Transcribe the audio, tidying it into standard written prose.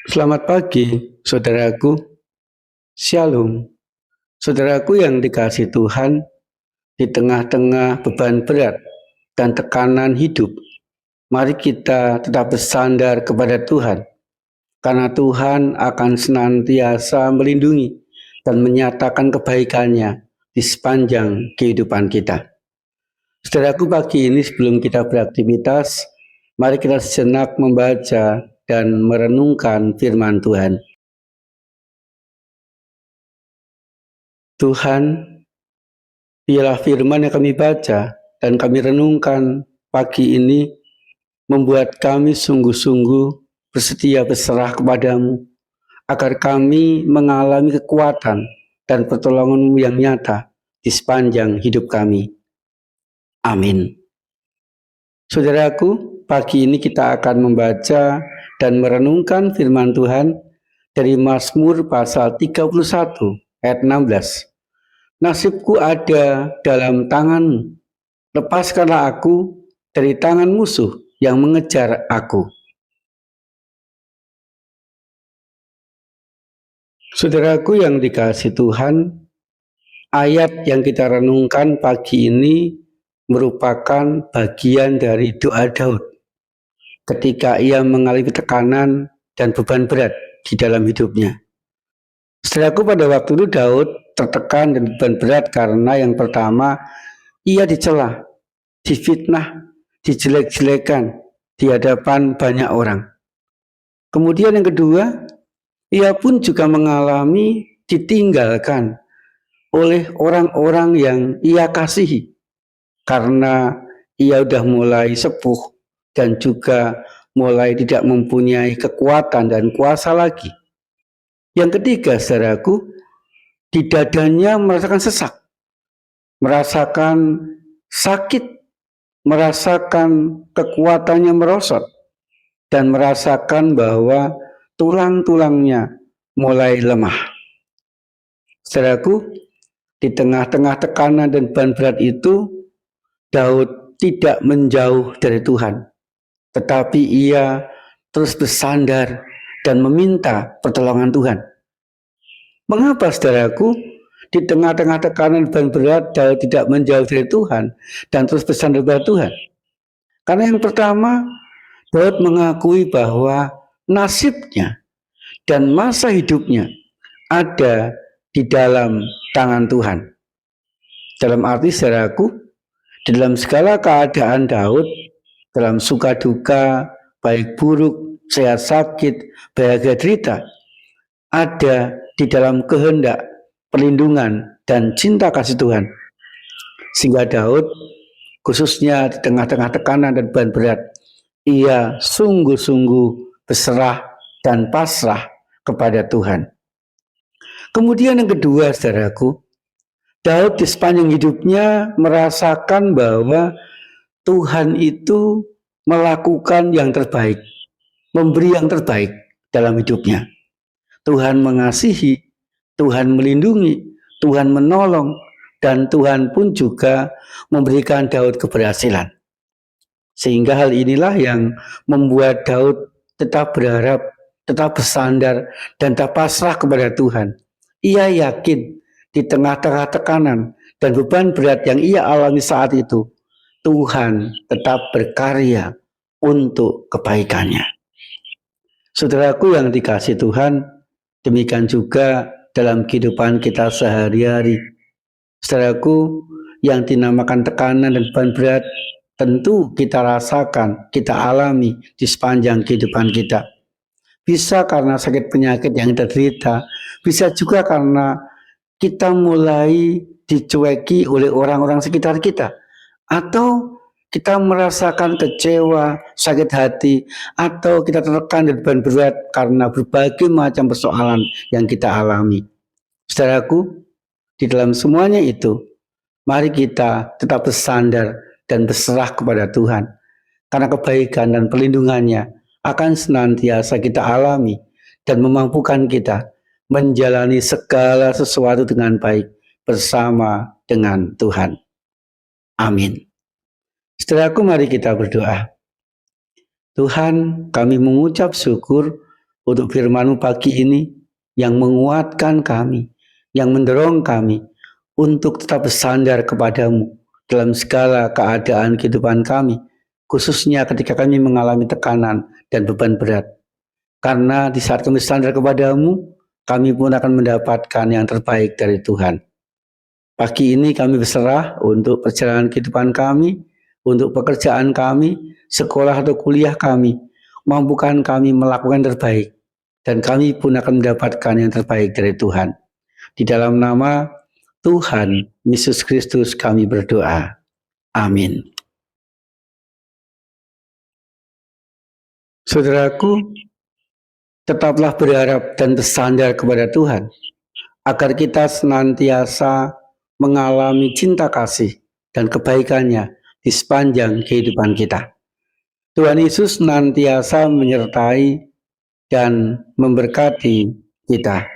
Selamat pagi, saudaraku. Shalom. Saudaraku yang dikasihi Tuhan, di tengah-tengah beban berat dan tekanan hidup, mari kita tetap bersandar kepada Tuhan, karena Tuhan akan senantiasa melindungi dan menyatakan kebaikannya di sepanjang kehidupan kita. Saudaraku, pagi ini sebelum kita beraktivitas, mari kita sejenak membaca dan merenungkan firman Tuhan. Tuhan, biarlah firman yang kami baca dan kami renungkan pagi ini membuat kami sungguh-sungguh bersedia berserah kepadamu, agar kami mengalami kekuatan dan pertolongan-Mu yang nyata di sepanjang hidup kami. Amin. Saudaraku, pagi ini kita akan membaca dan merenungkan firman Tuhan dari Mazmur pasal 31 ayat 16. Nasibku ada dalam tangan-Mu. Lepaskanlah aku dari tangan musuh yang mengejar aku. Saudaraku yang dikasihi Tuhan, ayat yang kita renungkan pagi ini merupakan bagian dari doa Daud ketika ia mengalami tekanan dan beban berat di dalam hidupnya. Saudaraku, pada waktu itu Daud tertekan dan beban berat karena yang pertama, ia dicela, difitnah, dijelek-jelekan di hadapan banyak orang. Kemudian yang kedua, ia pun juga mengalami ditinggalkan oleh orang-orang yang ia kasihi karena ia sudah mulai sepuh dan juga mulai tidak mempunyai kekuatan dan kuasa lagi. Yang ketiga, saudaraku, di dadanya merasakan sesak, merasakan sakit, merasakan kekuatannya merosot, dan merasakan bahwa tulang-tulangnya mulai lemah. Saudaraku, di tengah-tengah tekanan dan beban berat itu, Daud tidak menjauh dari Tuhan, tetapi ia terus bersandar dan meminta pertolongan Tuhan. Mengapa, saudaraku, di tengah-tengah tekanan dan beban berat Daud tidak menjauh dari Tuhan dan terus bersandar pada Tuhan? Karena yang pertama, Daud mengakui bahwa nasibnya dan masa hidupnya ada di dalam tangan Tuhan. Dalam arti, saudaraku, di dalam segala keadaan Daud, dalam suka duka, baik buruk, sehat sakit, bahagia derita, ada di dalam kehendak, perlindungan, dan cinta kasih Tuhan. Sehingga Daud, khususnya di tengah-tengah tekanan dan beban berat, ia sungguh-sungguh berserah dan pasrah kepada Tuhan. Kemudian yang kedua, saudaraku, Daud di sepanjang hidupnya merasakan bahwa Tuhan itu melakukan yang terbaik, memberi yang terbaik dalam hidupnya. Tuhan mengasihi, Tuhan melindungi, Tuhan menolong, dan Tuhan pun juga memberikan Daud keberhasilan. Sehingga hal inilah yang membuat Daud tetap berharap, tetap bersandar, dan tetap pasrah kepada Tuhan. Ia yakin di tengah-tengah tekanan dan beban berat yang ia alami saat itu, Tuhan tetap berkarya untuk kebaikannya. Saudaraku yang dikasihi Tuhan, demikian juga dalam kehidupan kita sehari-hari. Saudaraku yang dinamakan tekanan dan beban berat, tentu kita rasakan, kita alami di sepanjang kehidupan kita. Bisa karena sakit penyakit yang kita derita, bisa juga karena kita mulai dicueki oleh orang-orang sekitar kita, atau kita merasakan kecewa, sakit hati, atau kita tertekan dan beban berat karena berbagai macam persoalan yang kita alami. Saudaraku, di dalam semuanya itu, mari kita tetap bersandar dan berserah kepada Tuhan, karena kebaikan dan perlindungannya akan senantiasa kita alami dan memampukan kita menjalani segala sesuatu dengan baik bersama dengan Tuhan. Amin. Saudaraku, mari kita berdoa. Tuhan, kami mengucap syukur untuk firman-Mu pagi ini yang menguatkan kami, yang mendorong kami untuk tetap bersandar kepadamu dalam segala keadaan kehidupan kami, khususnya ketika kami mengalami tekanan dan beban berat. Karena di saat kami bersandar kepadamu, kami pun akan mendapatkan yang terbaik dari Tuhan. Pagi ini kami berserah untuk perjalanan kehidupan kami, untuk pekerjaan kami, sekolah atau kuliah kami. Mampukan kami melakukan yang terbaik, dan kami pun akan mendapatkan yang terbaik dari Tuhan. Di dalam nama Tuhan Yesus Kristus kami berdoa. Amin. Saudaraku, tetaplah berharap dan bersandar kepada Tuhan, agar kita senantiasa mengalami cinta kasih dan kebaikannya di sepanjang kehidupan kita. Tuhan Yesus senantiasa menyertai dan memberkati kita.